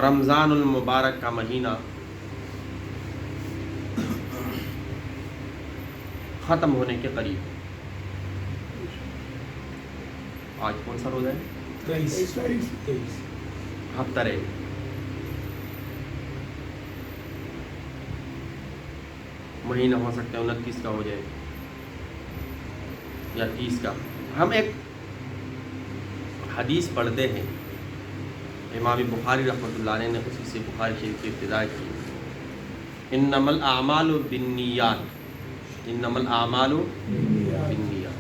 رمضان المبارک کا مہینہ ختم ہونے کے قریب ہے۔ آج کون سا روزہ ہے؟ 23 ہفتہ رہے، مہینہ ہو سکتا ہے 29 کا ہو جائے یا 30 کا۔ ہم ایک حدیث پڑھتے ہیں، امام بخاری رحمۃ اللہ علیہ نے اسی سے بخاری شریف کی ابتدا کی، انما الاعمال بالنیات، انما الاعمال بالنیات۔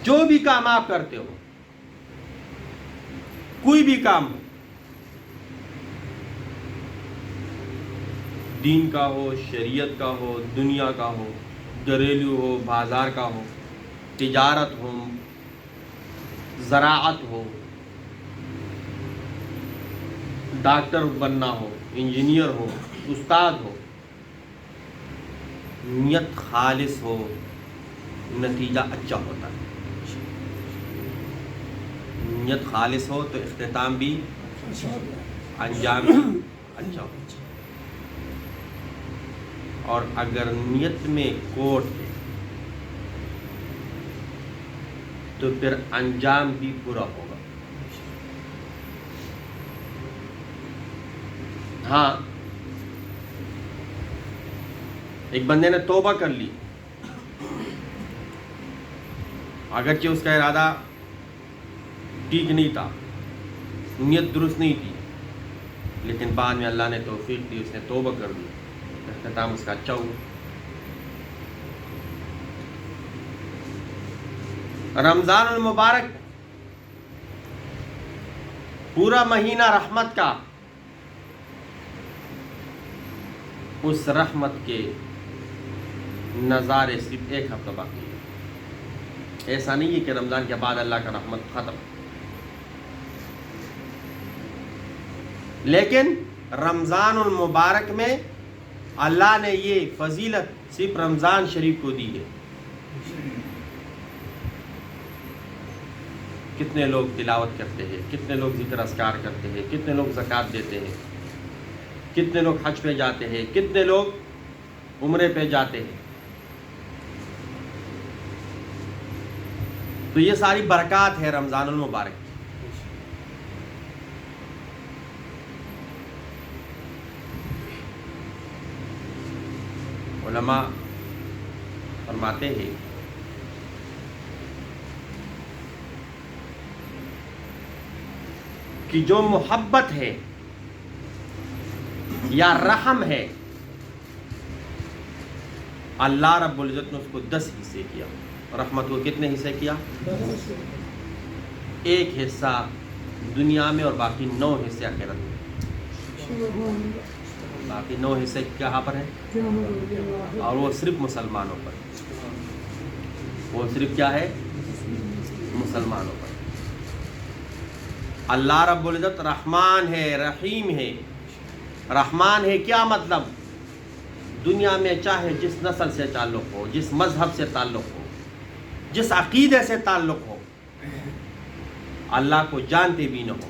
جو بھی کام آپ کرتے ہو، کوئی بھی کام ہو، دین کا ہو، شریعت کا ہو، دنیا کا ہو، گھریلو ہو، بازار کا ہو، تجارت ہو، زراعت ہو، ڈاکٹر بننا ہو، انجینئر ہو، استاد ہو، نیت خالص ہو، نتیجہ اچھا ہوتا ہے۔ نیت خالص ہو تو اختتام بھی، انجام بھی اچھا ہو، اور اگر نیت میں کوٹ ہے تو پھر انجام بھی برا ہوگا۔ ہاں، ایک بندے نے توبہ کر لی، اگرچہ اس کا ارادہ ٹھیک نہیں تھا، نیت درست نہیں تھی، لیکن بعد میں اللہ نے توفیق دی، اس نے توبہ کر دی، اختتام اس کا اچھا ہوا۔ رمضان المبارک پورا مہینہ رحمت کا، اس رحمت کے نظارے صرف ایک ہفتہ باقی ہے۔ ایسا نہیں ہے کہ رمضان کے بعد اللہ کا رحمت ختم، لیکن رمضان المبارک میں اللہ نے یہ فضیلت صرف رمضان شریف کو دی ہے۔ کتنے لوگ تلاوت کرتے ہیں، کتنے لوگ ذکر اذکار کرتے ہیں، کتنے لوگ زکوٰۃ دیتے ہیں، کتنے لوگ حج پہ جاتے ہیں، کتنے لوگ عمرے پہ جاتے ہیں۔ تو یہ ساری برکات ہے رمضان المبارک کی۔ علماء فرماتے ہیں کہ جو محبت ہے یا رحم ہے، اللہ رب العزت نے اس کو 10 حصے کیا۔ رحمت کو کتنے حصے کیا؟ 1 حصہ دنیا میں اور باقی 9 حصے آخرت میں۔ باقی 9 حصے کہاں پر ہیں؟ اور وہ صرف مسلمانوں پر، وہ صرف کیا ہے؟ مسلمانوں پر۔ اللہ رب العزت رحمان ہے، رحیم ہے۔ رحمان ہے کیا مطلب؟ دنیا میں چاہے جس نسل سے تعلق ہو، جس مذہب سے تعلق ہو، جس عقیدے سے تعلق ہو، اللہ کو جانتے بھی نہ ہو،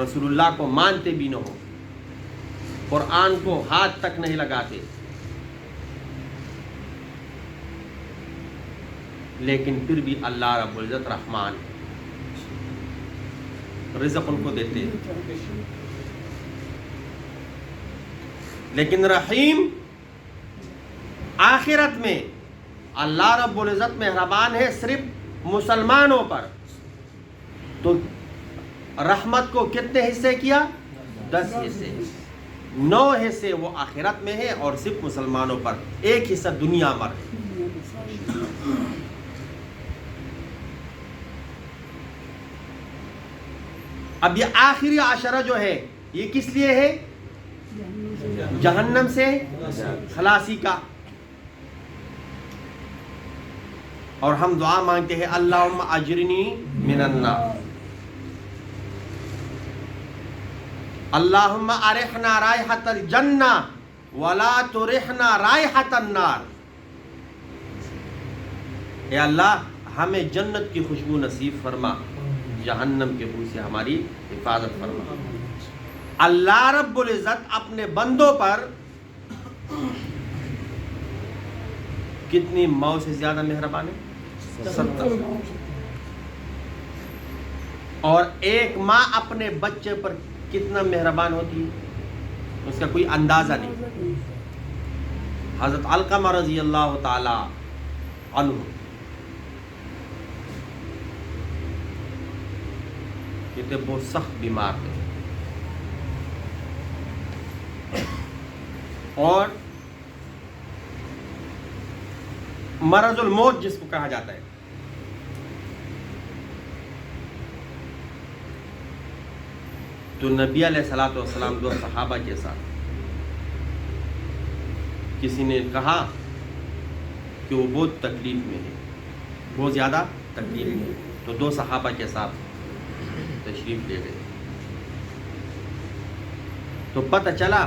رسول اللہ کو مانتے بھی نہ ہو، قرآن کو ہاتھ تک نہیں لگاتے، لیکن پھر بھی اللہ رب العزت رحمان ہے، رزق ان کو دیتے ہیں۔ لیکن رحیم آخرت میں اللہ رب العزت مہربان ہے صرف مسلمانوں پر۔ تو رحمت کو کتنے حصے کیا؟ 10 حصے۔ 9 حصے وہ آخرت میں ہے اور صرف مسلمانوں پر، 1 حصہ دنیا پر۔ اب یہ آخری عشرہ جو ہے یہ کس لیے ہے؟ جہنم سے خلاصی کا۔ اور ہم دعا مانگتے ہیں اللہم اجرنی من النار، اللہم ارحنا رائحۃ الجنہ ولا ترحنا رائحۃ النار۔ اے اللہ ہمیں جنت کی خوشبو نصیب فرما، جہنم کے بو سے ہماری حفاظت فرما۔ اللہ رب العزت اپنے بندوں پر کتنی ماؤں سے زیادہ مہربان ہے؟ 70۔ اور ایک ماں اپنے بچے پر کتنا مہربان ہوتی ہے، اس کا کوئی اندازہ نہیں۔ حضرت علقمہ رضی اللہ تعالی عنہ یہ تھے بہت سخت بیمار تھے، اور مرض الموت جس کو کہا جاتا ہے، تو نبی علیہ الصلوۃ والسلام 2 صحابہ کے ساتھ کسی نے کہا کہ وہ بہت تکلیف میں ہے، بہت زیادہ تکلیف میں ہے، تو 2 صحابہ کے ساتھ تشریف لے گئے، تو پتہ چلا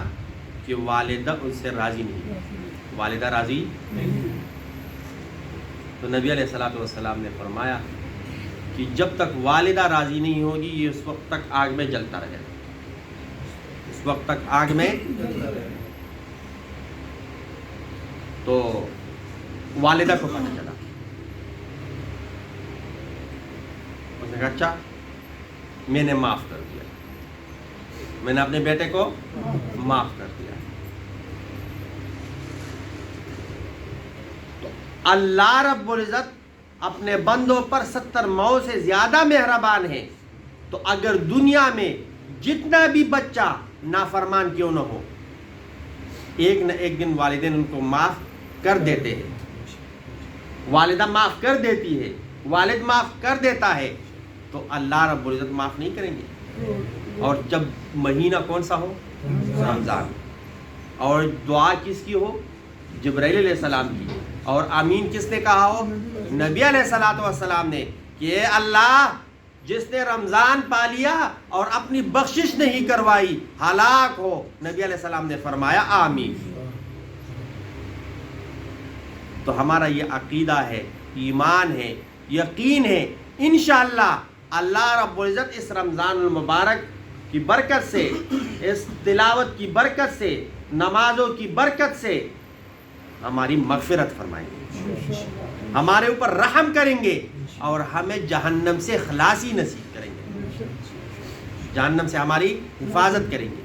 کہ والدہ اس سے راضی نہیں، والدہ راضی نہیں، تو نبی علیہ الصلوۃ والسلام نے فرمایا کہ جب تک والدہ راضی نہیں ہوگی یہ اس وقت تک آگ میں جلتا رہے گا، اس وقت تک آگ میں جلتا رہے گا۔ تو والدہ کو پتہ چلا، اس نے کہا اچھا میں نے معاف کر دیا، میں نے اپنے بیٹے کو معاف کر دیا۔ تو اللہ رب العزت اپنے بندوں پر 70 ماؤں سے زیادہ مہربان ہے، تو اگر دنیا میں جتنا بھی بچہ نافرمان کیوں نہ ہو، ایک نہ ایک دن والدین ان کو معاف کر دیتے ہیں، والدہ معاف کر دیتی ہے، والد معاف کر دیتا ہے، تو اللہ رب العزت معاف نہیں کریں گے؟ اور جب مہینہ کون سا ہو؟ رمضان، اور دعا کس کی ہو؟ جبرائیل علیہ السلام کی، اور آمین کس نے کہا ہو؟ نبی علیہ الصلوۃ والسلام نے، کہ اے اللہ جس نے رمضان پا لیا اور اپنی بخشش نہیں کروائی ہلاک ہو۔ نبی علیہ السلام نے فرمایا آمین۔ تو ہمارا یہ عقیدہ ہے، ایمان ہے، یقین ہے، انشاءاللہ اللہ رب العزت اس رمضان المبارک کی برکت سے، اس تلاوت کی برکت سے، نمازوں کی برکت سے ہماری مغفرت فرمائیں گے، ہمارے اوپر رحم کریں گے، اور ہمیں جہنم سے خلاصی نصیب کریں گے، جہنم سے ہماری حفاظت کریں گے۔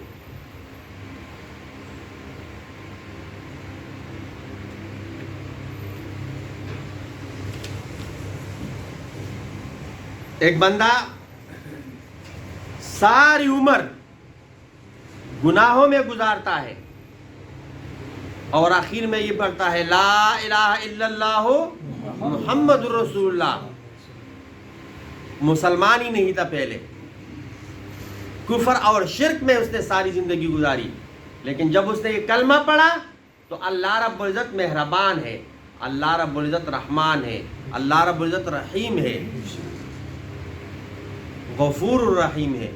ایک بندہ ساری عمر گناہوں میں گزارتا ہے اور آخر میں یہ پڑھتا ہے لا الہ الا اللہ محمد رسول اللہ، مسلمان ہی نہیں تھا پہلے، کفر اور شرک میں اس نے ساری زندگی گزاری، لیکن جب اس نے یہ کلمہ پڑھا تو اللہ رب العزت مہربان ہے، اللہ رب العزت رحمان ہے، اللہ رب العزت رحیم ہے، غفور الرحیم ہے،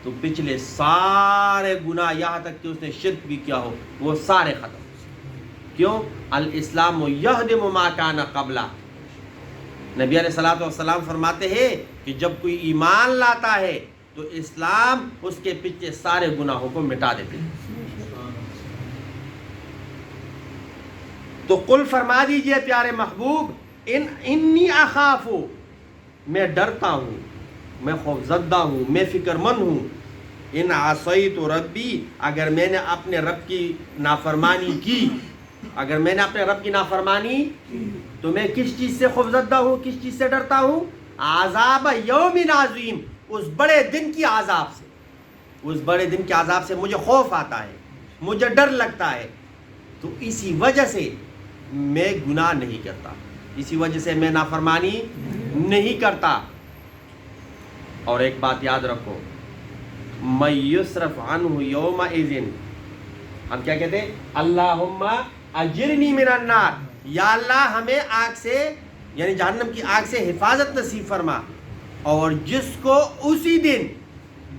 تو پچھلے سارے گناہ یہاں تک کہ اس نے شرک بھی کیا ہو وہ سارے ختم۔ کیوں؟ الاسلام یہدم ما کان قبلہ۔ نبی علیہ الصلوۃ والسلام فرماتے ہیں کہ جب کوئی ایمان لاتا ہے تو اسلام اس کے پیچھے سارے گناہوں کو مٹا دیتے ہیں۔ تو قل فرما دیجئے پیارے محبوب، انی اخاف، میں ڈرتا ہوں، میں خوف زدہ ہوں، میں فکر مند ہوں، ان عصیت ربی، اگر میں نے اپنے رب کی نافرمانی کی، اگر میں نے اپنے رب کی نافرمانی تو میں کس چیز سے خوف زدہ ہوں، کس چیز سے ڈرتا ہوں؟ عذاب یوم عظیم، اس بڑے دن کی عذاب سے، اس بڑے دن کے عذاب سے مجھے خوف آتا ہے، مجھے ڈر لگتا ہے، تو اسی وجہ سے میں گناہ نہیں کرتا، اسی وجہ سے میں نافرمانی نہیں کرتا۔ اور ایک بات یاد رکھو، من یصرف عنہ یومئذ، ہم کیا کہتے ہیں؟ اللہم اجرنی من النار، یا اللہ ہمیں آگ سے یعنی جہنم کی آگ سے حفاظت نصیب فرما۔ اور جس کو اسی دن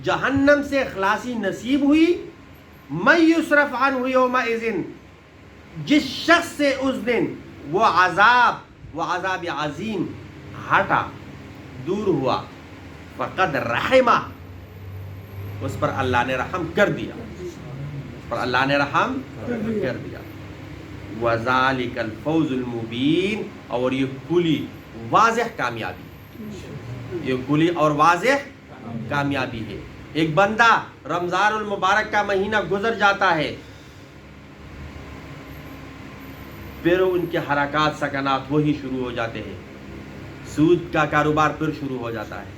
جہنم سے خلاصی نصیب ہوئی، من یصرف عنہ یومئذ، جس شخص سے اس دن وہ عذاب عظیم ہٹا، دور ہوا، فقد رحمہ، اس پر اللہ نے رحم کر دیا، اس پر اللہ نے رحم کر دیا۔ وَذَلِكَ الْفَوْزُ الْمُبِينُ، اور یہ کھلی واضح کامیابی، یہ کھلی اور واضح کامیابی ہے۔ ایک بندہ رمضان المبارک کا مہینہ گزر جاتا ہے، پھر ان کے حرکات سکنات وہی شروع ہو جاتے ہیں، سود کا کاروبار پھر شروع ہو جاتا ہے،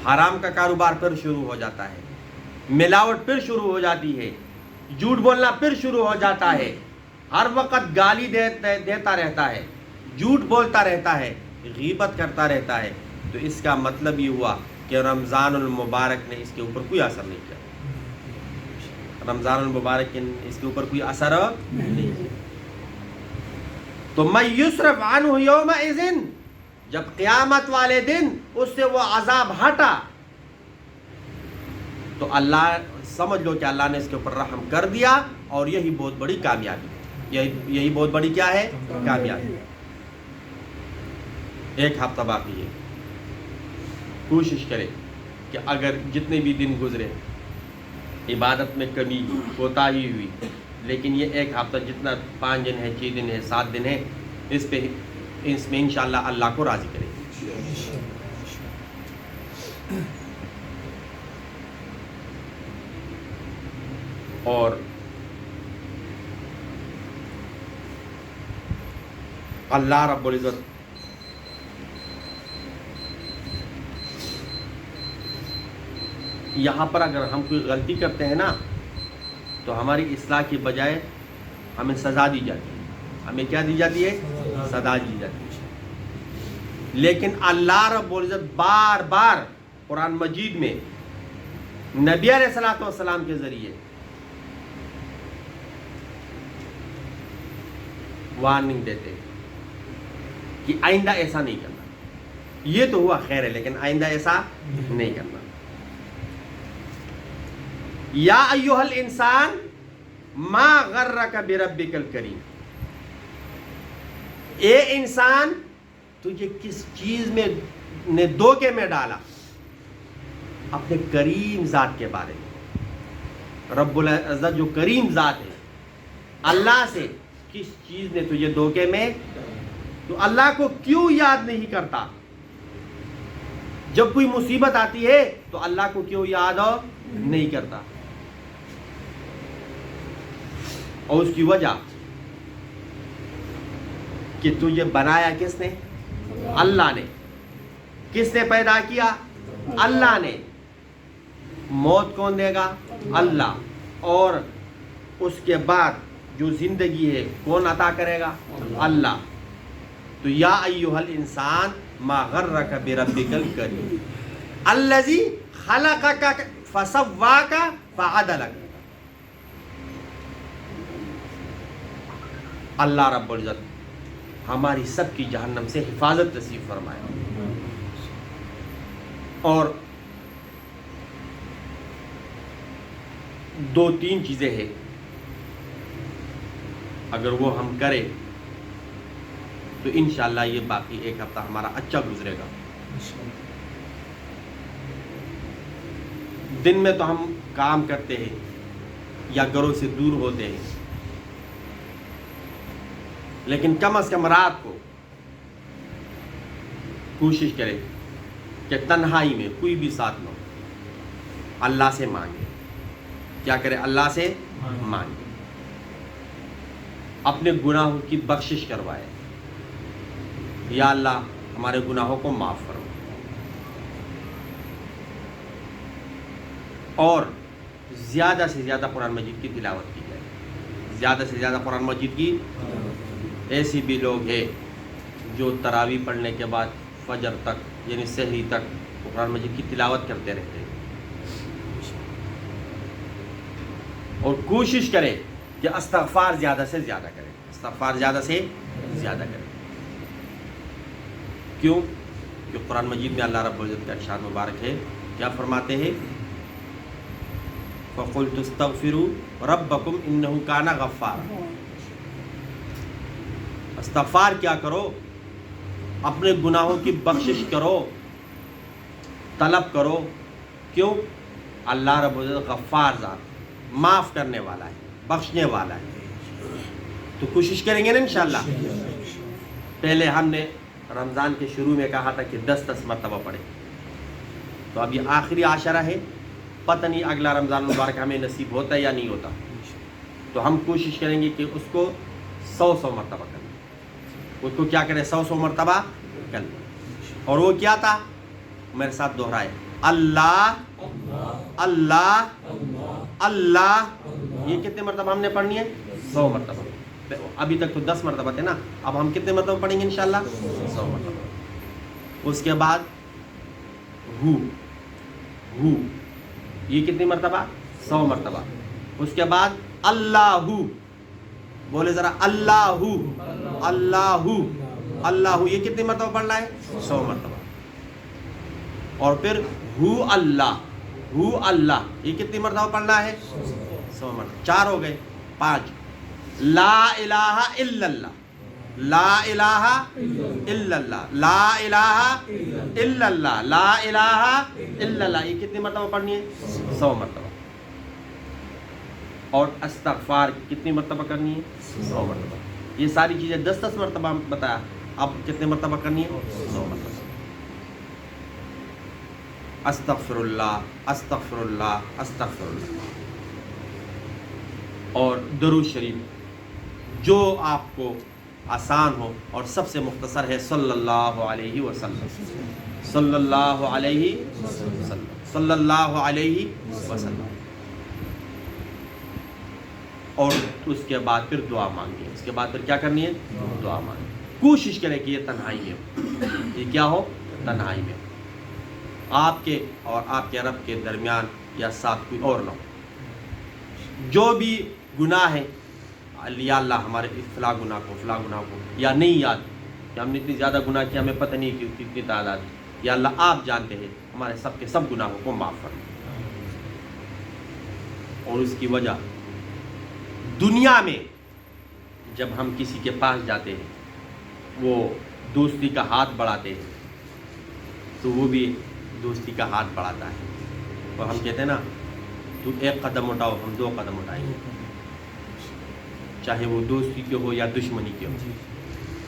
حرام کا کاروبار پھر شروع ہو جاتا ہے، ملاوٹ پھر شروع ہو جاتی ہے، جھوٹ بولنا پھر شروع ہو جاتا ہے، ہر وقت گالی دیتا رہتا ہے، جھوٹ بولتا رہتا ہے، غیبت کرتا رہتا ہے۔ تو اس کا مطلب یہ ہوا کہ رمضان المبارک نے اس کے اوپر کوئی اثر نہیں کیا، رمضان المبارک نے اس کے اوپر کوئی اثر نہیں کیا۔ تو من یصرف عنہ یومئذ، جب قیامت والے دن اس سے وہ عذاب ہٹا تو اللہ سمجھ لو کہ اللہ نے اس کے اوپر رحم کر دیا، اور یہی بہت بڑی کامیابی ہے، یہی بہت بڑی کیا ہے؟ کامیابی۔ ایک ہفتہ باقی ہے، کوشش کرے کہ اگر جتنے بھی دن گزرے عبادت میں کمی کوتاہی ہوئی، لیکن یہ ایک ہفتہ جتنا 5 دن ہے، 6 دن ہے، 7 دن ہے، اس میں انشاءاللہ اللہ کو راضی کرے۔ اور اللہ رب العزت یہاں پر اگر ہم کوئی غلطی کرتے ہیں نا تو ہماری اصلاح کی بجائے ہمیں سزا دی جاتی ہے، ہمیں کیا دی جاتی ہے؟ سزا دی جاتی ہے۔ لیکن اللہ رب العزت بار بار قرآن مجید میں نبی علیہ الصلوۃ والسلام کے ذریعے وارننگ دیتے ہیں کہ آئندہ ایسا نہیں کرنا، یہ تو ہوا خیر ہے لیکن آئندہ ایسا نہیں کرنا۔ یا ایھا الانسان ما غرک بربک الکریم، اے انسان تجھے کس چیز میں نے دھوکے میں ڈالا؟ اپنے کریم ذات کے بارے میں، رب العزت جو کریم ذات ہے، اللہ سے کس چیز نے تجھے دھوکے میں؟ تو اللہ کو کیوں یاد نہیں کرتا؟ جب کوئی مصیبت آتی ہے تو اللہ کو کیوں یاد نہیں کرتا؟ اور اس کی وجہ کہ تجھے بنایا کس نے؟ اللہ نے۔ کس نے پیدا کیا؟ اللہ نے۔ موت کون دے گا؟ اللہ۔ اور اس کے بعد جو زندگی ہے کون عطا کرے گا؟ اللہ۔ تو یا ایھا الانسان ما غرک بربک الکریم الذی خلقک فسواک فعدلک۔ اللہ رب العزت ہماری سب کی جہنم سے حفاظت نصیب فرمائے۔ اور 2-3 چیزیں ہیں، اگر وہ ہم کریں تو انشاءاللہ یہ باقی ایک ہفتہ ہمارا اچھا گزرے گا۔ دن میں تو ہم کام کرتے ہیں یا گھروں سے دور ہوتے ہیں، لیکن کم از کم رات کو کوشش کرے کہ تنہائی میں کوئی بھی ساتھ نہ ہو، اللہ سے مانگے۔ کیا کرے؟ اللہ سے مانگے، اپنے گناہوں کی بخشش کروائے، یا اللہ ہمارے گناہوں کو معاف کرو۔ اور زیادہ سے زیادہ قرآن مجید کی تلاوت کی جائے، زیادہ سے زیادہ قرآن مجید کی۔ ایسی بھی لوگ ہیں جو تراویح پڑھنے کے بعد فجر تک یعنی سحری تک قرآن مجید کی تلاوت کرتے رہتے ہیں۔ اور کوشش کرے کہ استغفار زیادہ سے زیادہ کرے، استغفار زیادہ سے زیادہ کرے۔ کیوں؟ کہ قرآن مجید میں اللہ رب العزت کا ارشاد مبارک ہے، کیا فرماتے ہیں؟ فَقُلْتُ اسْتَغْفِرُوا رَبَّكُمْ إِنَّهُ كَانَ غَفَّارًا۔ استغفار کیا کرو، اپنے گناہوں کی بخشش کرو، طلب کرو. کیوں؟ اللہ رب العزت غفار ذات، معاف کرنے والا ہے، بخشنے والا ہے. تو کوشش کریں گے نا انشاءاللہ. پہلے ہم نے رمضان کے شروع میں کہا تھا کہ 10 مرتبہ پڑھیں، تو اب یہ آخری عاشرہ ہے، پتہ نہیں اگلا رمضان مبارک ہمیں نصیب ہوتا ہے یا نہیں ہوتا. تو ہم کوشش کریں گے کہ اس کو 100 مرتبہ کریں. اس کو کیا کریں؟ 100 مرتبہ کریں. اور وہ کیا تھا؟ میرے ساتھ دہرائے: اللہ اللہ اللہ. یہ کتنے مرتبہ ہم نے پڑھنی ہے؟ 100 مرتبہ. ابھی تک تو 10 مرتبہ تھے نا، اب ہم کتنے مرتبہ پڑھیں گے انشاءاللہ؟ 100 مرتبہ. اس کے بعد ہو، یہ کتنی مرتبہ؟ 100 مرتبہ. اس کے بعد اللہ، بولے ذرا اللہ اللہ اللہ. یہ کتنی مرتبہ پڑھنا ہے؟ 100 مرتبہ. اور پھر ہو اللہ، یہ کتنی مرتبہ پڑھنا ہے؟ 100 مرتبہ. 4 ہو گئے. 5 لا الہ الا اللہ، لا الہ الا اللہ، لا الہ الا اللہ، لا الہ الا اللہ. یہ کتنی مرتبہ پڑھنی ہے؟ 100 مرتبہ. اور استغفار کتنی مرتبہ کرنی ہے؟ 100 مرتبہ. یہ ساری چیزیں 10 مرتبہ بتایا. اب کتنے مرتبہ کرنی ہے؟ 100 مرتبہ. استغفر اللہ استغفر اللہ استغفر اللہ. اور درود شریف جو آپ کو آسان ہو اور سب سے مختصر ہے، صلی اللہ علیہ وسلم، صلی اللہ علیہ وسلم، صلی اللہ علیہ وسلم. اور اس کے بعد پھر دعا مانگیں. اس کے بعد پھر کیا کرنی ہے؟ دعا مانگیں. کوشش کریں کہ یہ تنہائی میں ہو. یہ کیا ہو؟ تنہائی میں. آپ کے اور آپ کے رب کے درمیان یا ساتھ کوئی اور نہ ہو. جو بھی گناہ ہے، یا اللہ ہمارے فلاں گناہ کو یا نہیں یاد کہ ہم نے اتنی زیادہ گناہ کیا، ہمیں پتہ نہیں کہ کتنی تعداد ہے. یا اللہ آپ جانتے ہیں، ہمارے سب کے سب گناہوں کو معاف فرمائیں. اور اس کی وجہ دنیا میں جب ہم کسی کے پاس جاتے ہیں، وہ دوستی کا ہاتھ بڑھاتے ہیں، تو وہ بھی دوستی کا ہاتھ بڑھاتا ہے. اور ہم کہتے ہیں نا، تو 1 قدم اٹھاؤ، ہم 2 قدم اٹھائیں گے، چاہے وہ دوستی کے ہو یا دشمنی کے ہو.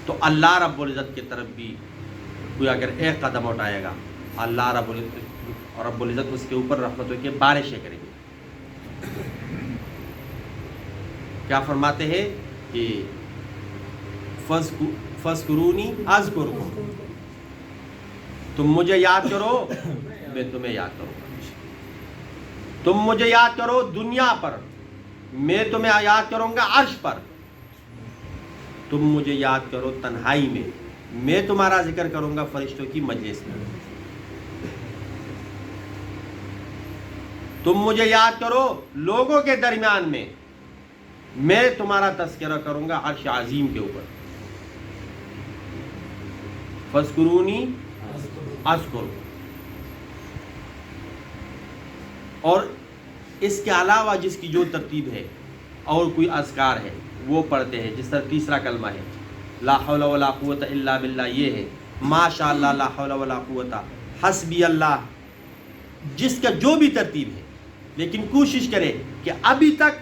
تو اللہ رب العزت کی طرف بھی کوئی اگر 1 قدم اٹھائے گا، اللہ رب العزت اس کے اوپر رحمتوں کی بارشیں کریں گے. کیا فرماتے ہیں کہ فَاذْكُرُونِي أَذْكُرْكُمْ. تم مجھے یاد کرو، میں تمہیں یاد کروں گا. تم مجھے یاد کرو دنیا پر، میں تمہیں یاد کروں گا عرش پر. تم مجھے یاد کرو تنہائی میں تمہارا ذکر کروں گا فرشتوں کی مجلس میں. تم مجھے یاد کرو لوگوں کے درمیان میں تمہارا تذکرہ کروں گا عرش عظیم کے اوپر. فَاذْكُرُونِي اذکر. اور اس کے علاوہ جس کی جو ترتیب ہے اور کوئی اذکار ہے وہ پڑھتے ہیں. جس طرح تیسرا کلمہ ہے لا حول ولا قوت الا باللہ، یہ ہے ماشاء اللہ، لا حول ولا قوت، حسبی اللہ. جس کا جو بھی ترتیب ہے، لیکن کوشش کرے کہ ابھی تک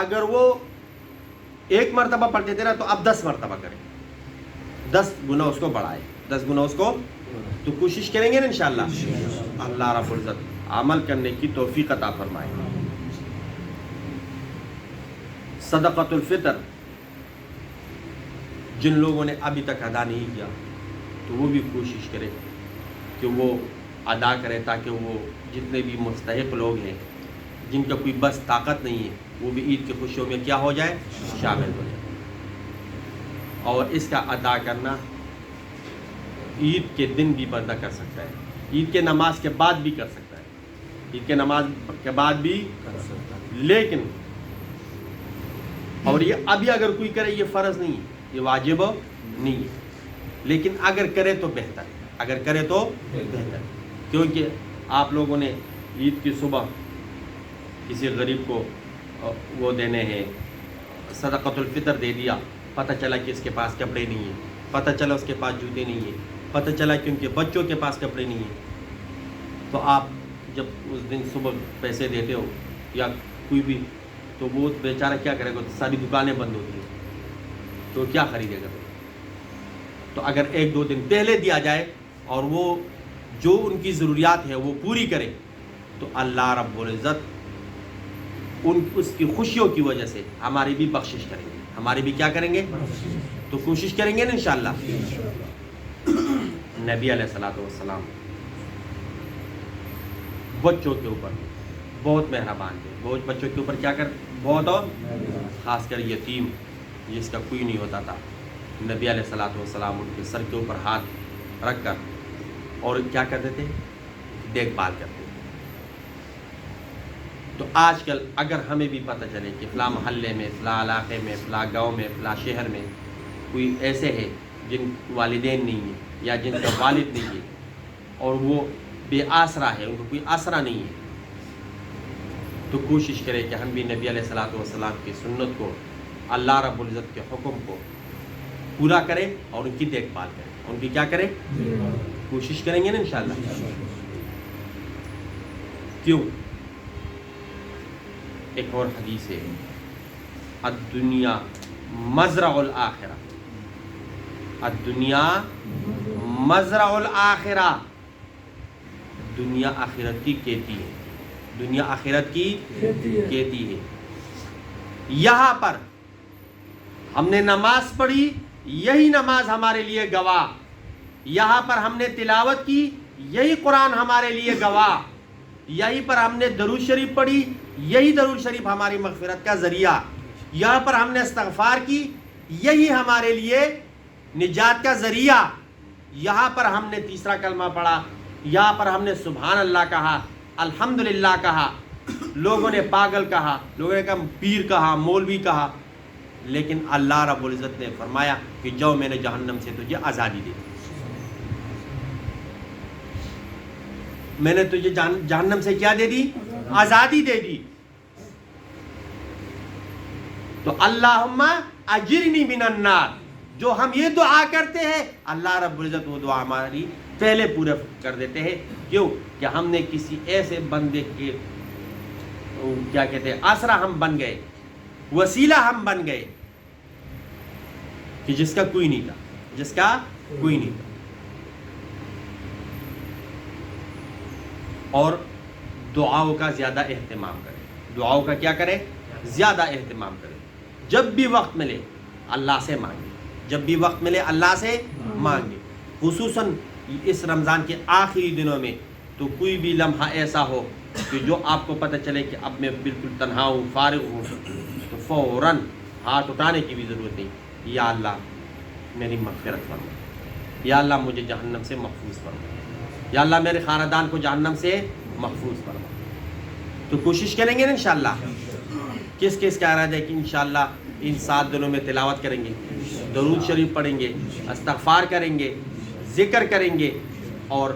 اگر وہ 1 مرتبہ پڑھتے تھے نا، تو اب 10 مرتبہ کریں. 10 گنا اس کو بڑھائے، 10 گنا اس کو. تو کوشش کریں گے نا انشاءاللہ. اللہ رب العزت عمل کرنے کی توفیق عطا فرمائے. صدقۃ الفطر جن لوگوں نے ابھی تک ادا نہیں کیا، تو وہ بھی کوشش کرے کہ وہ ادا کرے، تاکہ وہ جتنے بھی مستحق لوگ ہیں، جن کا کوئی بس طاقت نہیں ہے، وہ بھی عید کی خوشیوں میں کیا ہو جائے؟ شامل ہو جائے. اور اس کا ادا کرنا عید کے دن بھی بندہ کر سکتا ہے، عید کے نماز کے بعد بھی کر سکتا ہے، عید کے نماز کے بعد بھی کر سکتا ہے. لیکن اور یہ ابھی اگر کوئی کرے، یہ فرض نہیں ہے، یہ واجب نہیں ہے، لیکن اگر کرے تو بہتر ہے، اگر کرے تو بہتر ہے. کیونکہ آپ لوگوں نے عید کی صبح کسی غریب کو وہ دینے ہیں، صدقۃ الفطر دے دیا، پتہ چلا کہ اس کے پاس کپڑے نہیں ہیں، پتہ چلا اس کے پاس جوتے نہیں ہیں، پتہ چلا کہ ان کے بچوں کے پاس کپڑے نہیں ہیں، تو آپ جب اس دن صبح پیسے دیتے ہو یا کوئی بھی، تو وہ بیچارہ کیا کرے گا؟ ساری دکانیں بند ہوتی ہیں تو کیا خریدے گا؟ تو اگر 1-2 دن پہلے دیا جائے اور وہ جو ان کی ضروریات ہے وہ پوری کرے تو اللہ رب العزت اس کی خوشیوں کی وجہ سے ہماری بھی بخشش کریں گے، ہماری بھی کیا کریں گے؟ تو کوشش کریں گے نا انشاءاللہ۔ نبی علیہ السلام بچوں کے اوپر بہت مہربان تھے، بہت بچوں کے اوپر کیا کر بہت، اور خاص کر یتیم جس کا کوئی نہیں ہوتا تھا، نبی علیہ السلام ان کے سر کے اوپر ہاتھ رکھ کر اور کیا کرتے تھے؟ دیکھ بھال کرتے تھے۔ تو آج کل اگر ہمیں بھی پتہ چلے کہ فلاں محلے میں، فلاں علاقے میں، فلاں گاؤں میں، فلاں شہر میں کوئی ایسے ہے جن والدین نہیں ہیں یا جن کا والد نہیں ہے اور وہ بے آسرا ہے، ان کو کوئی آسرا نہیں ہے، تو کوشش کرے کہ ہم بھی نبی علیہ السلام کی سنت کو، اللہ رب العزت کے حکم کو پورا کریں اور ان کی دیکھ بھال کریں، ان کی کیا کریں؟ کوشش کریں گے نا انشاءاللہ۔ کیوں؟ ایک اور حدیث ہے، الدنیا مزرع الآخرہ، الدنیا مزرع الآخرہ، دنیا آخرت کی کھیتی ہے، دنیا آخرت کی کھیتی ہے۔ یہاں پر ہم نے نماز پڑھی، یہی نماز ہمارے لیے گواہ، یہاں پر ہم نے تلاوت کی، یہی قرآن ہمارے لیے گواہ، یہیں پر ہم نے درود شریف پڑھی، یہی درود شریف ہماری مغفرت کا ذریعہ، یہاں پر ہم نے استغفار کی، یہی ہمارے لیے نجات کا ذریعہ، یہاں پر ہم نے تیسرا کلمہ پڑھا، یہاں پر ہم نے سبحان اللہ کہا، الحمدللہ کہا، لوگوں نے پاگل کہا، لوگوں نے کہا پیر کہا، مولوی کہا، لیکن اللہ رب العزت نے فرمایا کہ جو میں نے جہنم سے تجھے آزادی دے دی، میں نے تجھے جہنم سے کیا دے دی؟ آزادی دے دی۔ تو اللہم اجرنی من النار، جو ہم یہ دعا کرتے ہیں اللہ رب العزت وہ دعا ہماری پہلے پورا کر دیتے ہیں۔ کیوں؟ کہ ہم نے کسی ایسے بندے کے کیا کہتے ہیں آسرا ہم بن گئے، وسیلہ ہم بن گئے کہ جس کا کوئی نہیں تھا، جس کا کوئی نہیں تھا۔ اور دعاؤں کا زیادہ اہتمام کرے، دعاؤں کا کیا کرے؟ زیادہ اہتمام کرے۔ جب بھی وقت ملے اللہ سے مانگے، جب بھی وقت ملے اللہ سے مانگے، خصوصاً اس رمضان کے آخری دنوں میں تو کوئی بھی لمحہ ایسا ہو کہ جو آپ کو پتہ چلے کہ اب میں بالکل تنہا ہوں، فارغ ہوں، تو فوراً ہاتھ اٹھانے کی بھی ضرورت نہیں، یا اللہ میری مغفرت فرما، یا اللہ مجھے جہنم سے محفوظ فرما، یا اللہ میرے خاندان کو جہنم سے محفوظ فرما۔ تو کوشش کریں گے نا انشاءاللہ۔ کس کس کا ارادہ ہے کہ انشاءاللہ ان 7 دنوں میں تلاوت کریں گے، درود شریف پڑھیں گے، استغفار کریں گے، ذکر کریں گے، اور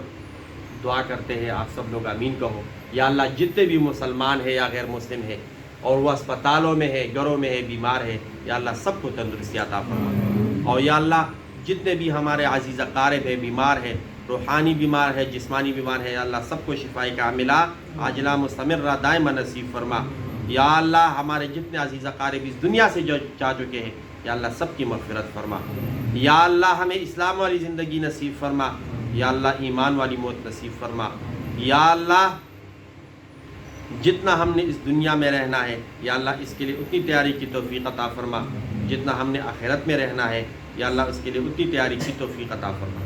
دعا کرتے ہیں آپ سب لوگ آمین کہو۔ یا اللہ جتنے بھی مسلمان ہیں یا غیر مسلم ہیں اور وہ اسپتالوں میں ہے، گھروں میں ہے، بیمار ہے، یا اللہ سب کو تندرستی عطا فرما، اور یا اللہ جتنے بھی ہمارے عزیز اقارب ہیں، بیمار ہیں، روحانی بیمار ہے، جسمانی بیمار ہے، یا اللہ سب کو شفاء کاملہ عاجلہ مستمرہ دائمہ نصیب فرما۔ یا اللہ ہمارے جتنے عزیز اقارب اس دنیا سے جو جا چکے ہیں یا اللہ سب کی مغفرت فرما۔ یا اللہ ہمیں اسلام والی زندگی نصیب فرما، یا اللہ ایمان والی موت نصیب فرما۔ یا اللہ جتنا ہم نے اس دنیا میں رہنا ہے یا اللہ اس کے لیے اتنی تیاری کی توفیق عطا فرما، جتنا ہم نے آخرت میں رہنا ہے یا اللہ اس کے لیے اتنی تیاری کی توفیق عطا فرما۔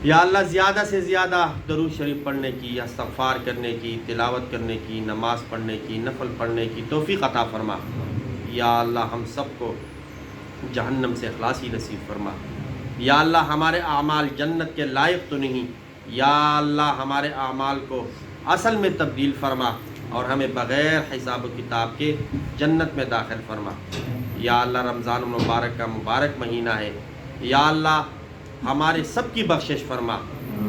یا اللہ زیادہ سے زیادہ درود شریف پڑھنے کی، استغفار کرنے کی، تلاوت کرنے کی، نماز پڑھنے کی، نفل پڑھنے کی توفیق عطا فرما۔ یا اللہ ہم سب کو جہنم سے خلاصی نصیب فرما۔ یا اللہ ہمارے اعمال جنت کے لائق تو نہیں، یا اللہ ہمارے اعمال کو اصل میں تبدیل فرما اور ہمیں بغیر حساب و کتاب کے جنت میں داخل فرما۔ یا اللہ رمضان المبارک کا مبارک مہینہ ہے، یا اللہ ہمارے سب کی بخشش فرما،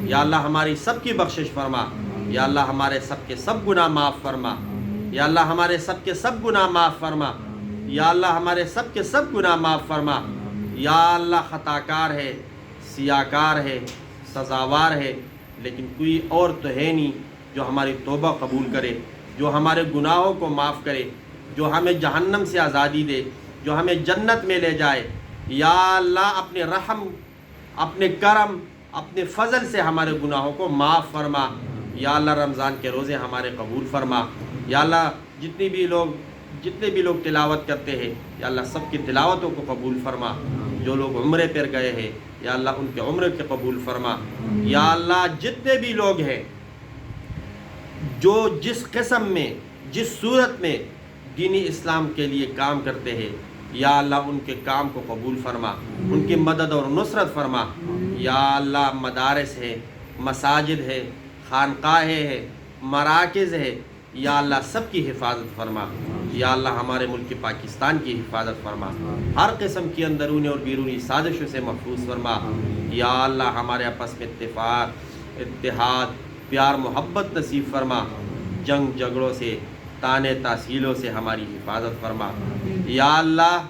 یا اللہ ہماری سب کی بخشش فرما، یا اللہ ہمارے سب کے سب گناہ معاف فرما، یا اللہ ہمارے سب کے سب گناہ معاف فرما، یا اللہ ہمارے سب کے سب گناہ معاف فرما۔ یا اللہ خطا کار ہے، سیاہ کار ہے، سزاوار ہے، لیکن کوئی اور تو ہے نہیں جو ہماری توبہ قبول کرے، جو ہمارے گناہوں کو معاف کرے، جو ہمیں جہنم سے آزادی دے، جو ہمیں جنت میں لے جائے۔ یا اللہ اپنے رحم، اپنے کرم، اپنے فضل سے ہمارے گناہوں کو معاف فرما۔ یا اللہ رمضان کے روزے ہمارے قبول فرما۔ یا اللہ جتنے بھی لوگ تلاوت کرتے ہیں، یا اللہ سب کی تلاوتوں کو قبول فرما۔ جو لوگ عمرے پر گئے ہیں، یا اللہ ان کے عمرے کے قبول فرما۔ یا اللہ جتنے بھی لوگ ہیں جو جس قسم میں، جس صورت میں دینی اسلام کے لیے کام کرتے ہیں، یا اللہ ان کے کام کو قبول فرما، ان کی مدد اور نصرت فرما۔ یا اللہ مدارس ہے، مساجد ہے، خانقاہیں ہے، مراکز ہے، یا اللہ سب کی حفاظت فرما۔ یا اللہ ہمارے ملک پاکستان کی حفاظت فرما، ہر قسم کی اندرونی اور بیرونی سازشوں سے محفوظ فرما۔ یا اللہ ہمارے آپس میں اتفاق، اتحاد، پیار، محبت نصیب فرما۔ جنگ جھگڑوں سے، تانے تاثیلوں سے ہماری حفاظت فرما۔ یا اللہ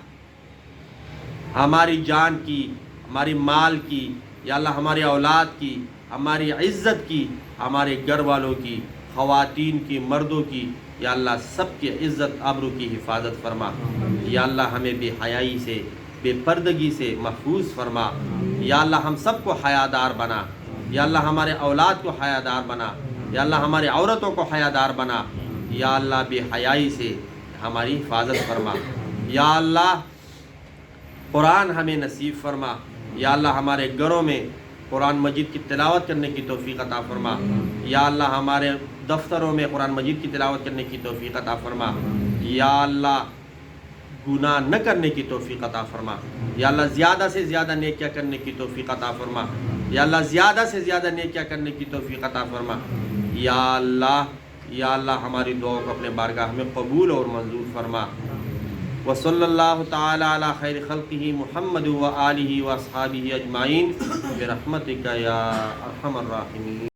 ہماری جان کی، ہماری مال کی، یا اللہ ہماری اولاد کی، ہماری عزت کی، ہمارے گھر والوں کی، خواتین کی، مردوں کی، یا اللہ سب کی عزت آبرو کی حفاظت فرما۔ یا اللہ ہمیں بے حیائی سے، بے پردگی سے محفوظ فرما۔ یا اللہ ہم سب کو حیادار بنا۔ یا اللہ ہمارے اولاد کو حیادار بنا۔ یا اللہ ہمارے عورتوں کو حیادار بنا۔ یا اللہ بے حیائی سے ہماری حفاظت فرما۔ یا اللہ قرآن ہمیں نصیب فرما۔ یا اللہ ہمارے گھروں میں قرآن مجید کی تلاوت کرنے کی توفیق عطا فرما۔ یا اللہ ہمارے دفتروں میں قرآن مجید کی تلاوت کرنے کی توفیق عطا فرما۔ یا اللہ گناہ نہ کرنے کی توفیق عطا فرما۔ یا اللہ زیادہ سے زیادہ نیکیاں کرنے کی توفیق عطا فرما۔ یا اللہ زیادہ سے زیادہ نیکیاں کرنے کی توفیق عطا فرما۔ یا اللہ ہماری دعاؤں کو اپنے بارگاہ میں قبول اور منظور فرما۔ وصلی اللہ تعالی علی خیر خلقہ محمد و آلہ و اصحابہ اجمعین برحمتک یا ارحم الراحمین۔